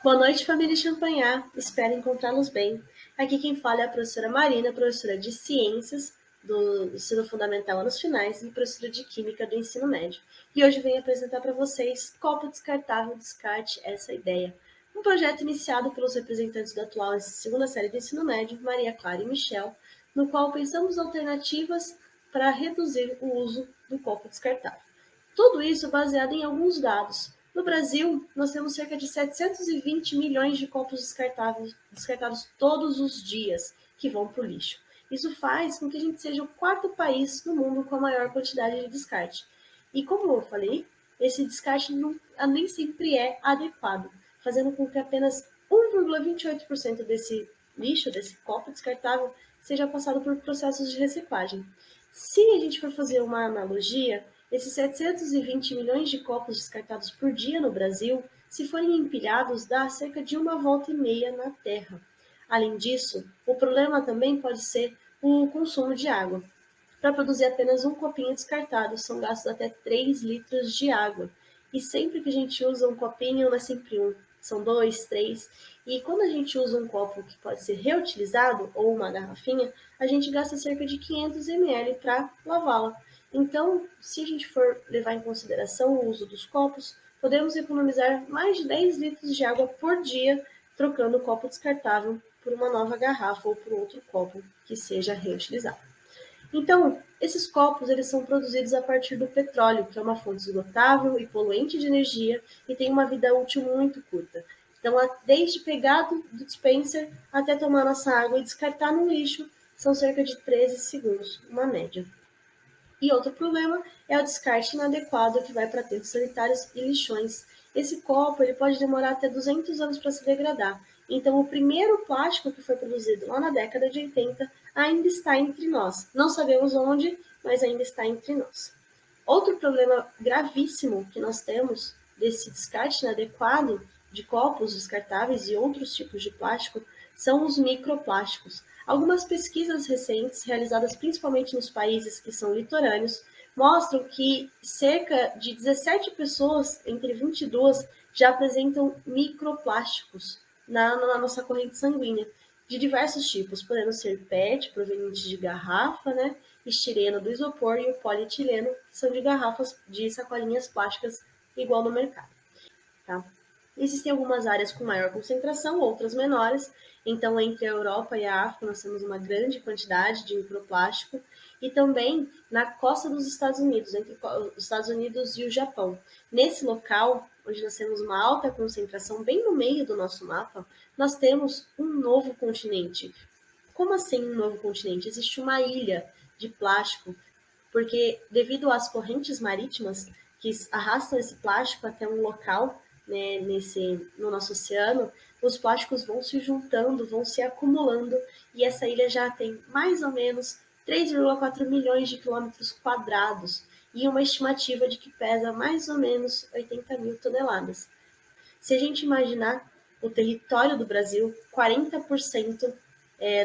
Boa noite, família Champagnat. Espero encontrá-los bem. Aqui quem fala é a professora Marina, professora de Ciências do Ensino Fundamental anos finais e professora de Química do Ensino Médio. E hoje venho apresentar para vocês Copo Descartável Descarte Essa Ideia, um projeto iniciado pelos representantes da atual segunda série do Ensino Médio, Maria Clara e Michel, no qual pensamos alternativas para reduzir o uso do copo descartável. Tudo isso baseado em alguns dados. No Brasil, nós temos cerca de 720 milhões de copos descartados todos os dias, que vão para o lixo. Isso faz com que a gente seja o quarto país no mundo com a maior quantidade de descarte. E como eu falei, esse descarte nem sempre é adequado, fazendo com que apenas 1,28% desse lixo, desse copo descartável, seja passado por processos de reciclagem. Se a gente for fazer uma analogia, esses 720 milhões de copos descartados por dia no Brasil, se forem empilhados, dá cerca de uma volta e meia na Terra. Além disso, o problema também pode ser o consumo de água. Para produzir apenas um copinho descartado, são gastos até 3 litros de água. E sempre que a gente usa um copinho, não é sempre um, são dois, três. E quando a gente usa um copo que pode ser reutilizado, ou uma garrafinha, a gente gasta cerca de 500 ml para lavá-la. Então, se a gente for levar em consideração o uso dos copos, podemos economizar mais de 10 litros de água por dia, trocando o copo descartável por uma nova garrafa ou por outro copo que seja reutilizado. Então, esses copos eles são produzidos a partir do petróleo, que é uma fonte esgotável e poluente de energia e tem uma vida útil muito curta. Então, desde pegar do dispenser até tomar nossa água e descartar no lixo, são cerca de 13 segundos, uma média. E outro problema é o descarte inadequado que vai para aterros sanitários e lixões. Esse copo ele pode demorar até 200 anos para se degradar. Então, o primeiro plástico que foi produzido lá na década de 80 ainda está entre nós. Não sabemos onde, mas ainda está entre nós. Outro problema gravíssimo que nós temos desse descarte inadequado de copos descartáveis e outros tipos de plástico são os microplásticos. Algumas pesquisas recentes, realizadas principalmente nos países que são litorâneos, mostram que cerca de 17 pessoas entre 22 já apresentam microplásticos na nossa corrente sanguínea, de diversos tipos, podendo ser PET, proveniente de garrafa, né? Estireno do isopor e o polietileno, que são de garrafas de sacolinhas plásticas igual no mercado. Tá? Existem algumas áreas com maior concentração, outras menores. Então, entre a Europa e a África, nós temos uma grande quantidade de microplástico. E também na costa dos Estados Unidos, entre os Estados Unidos e o Japão. Nesse local, onde nós temos uma alta concentração, bem no meio do nosso mapa, nós temos um novo continente. Como assim um novo continente? Existe uma ilha de plástico, porque devido às correntes marítimas que arrastam esse plástico até um local, né, no nosso oceano, os plásticos vão se juntando, vão se acumulando, e essa ilha já tem mais ou menos 3,4 milhões de quilômetros quadrados e uma estimativa de que pesa mais ou menos 80 mil toneladas. Se a gente imaginar o território do Brasil, 40%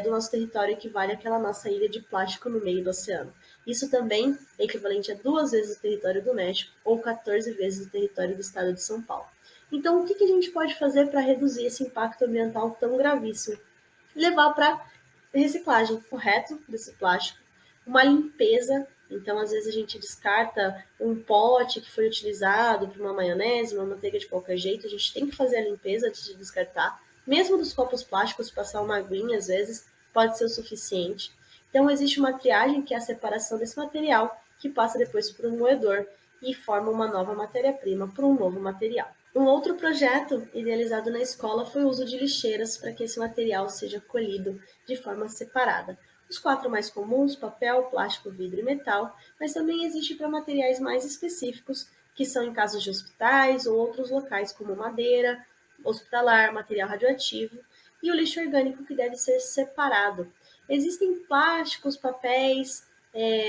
do nosso território equivale àquela nossa ilha de plástico no meio do oceano. Isso também é equivalente a 2 vezes o território do México ou 14 vezes o território do estado de São Paulo. Então, o que a gente pode fazer para reduzir esse impacto ambiental tão gravíssimo? Levar para reciclagem correta desse plástico, uma limpeza. Então, às vezes a gente descarta um pote que foi utilizado para uma maionese, uma manteiga de qualquer jeito, a gente tem que fazer a limpeza antes de descartar. Mesmo dos copos plásticos, passar uma aguinha, às vezes, pode ser o suficiente. Então, existe uma triagem, que é a separação desse material, que passa depois por um moedor e forma uma nova matéria-prima para um novo material. Um outro projeto idealizado na escola foi o uso de lixeiras para que esse material seja colhido de forma separada. Os 4 mais comuns, papel, plástico, vidro e metal, mas também existe para materiais mais específicos, que são em casos de hospitais ou outros locais como madeira, hospitalar, material radioativo e o lixo orgânico, que deve ser separado. Existem plásticos, papéis,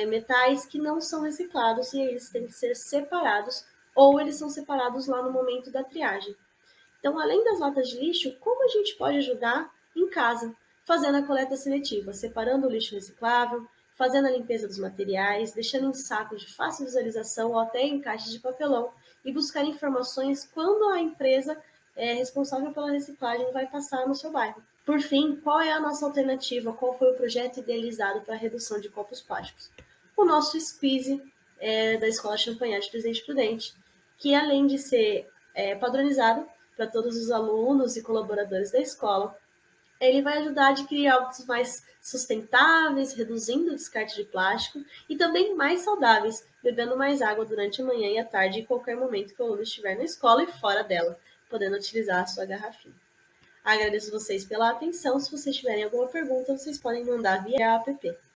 metais que não são reciclados e eles têm que ser separados, ou eles são separados lá no momento da triagem. Então, além das latas de lixo, como a gente pode ajudar em casa? Fazendo a coleta seletiva, separando o lixo reciclável, fazendo a limpeza dos materiais, deixando em sacos de fácil visualização ou até em caixas de papelão, e buscar informações quando a empresa responsável pela reciclagem vai passar no seu bairro. Por fim, qual é a nossa alternativa? Qual foi o projeto idealizado para a redução de copos plásticos? O nosso squeeze da Escola Champagnat Presidente Prudente, que além de ser padronizado para todos os alunos e colaboradores da escola, ele vai ajudar a adquirir hábitos mais sustentáveis, reduzindo o descarte de plástico e também mais saudáveis, bebendo mais água durante a manhã e a tarde em qualquer momento que o aluno estiver na escola e fora dela, podendo utilizar a sua garrafinha. Agradeço vocês pela atenção. Se vocês tiverem alguma pergunta, vocês podem mandar via app.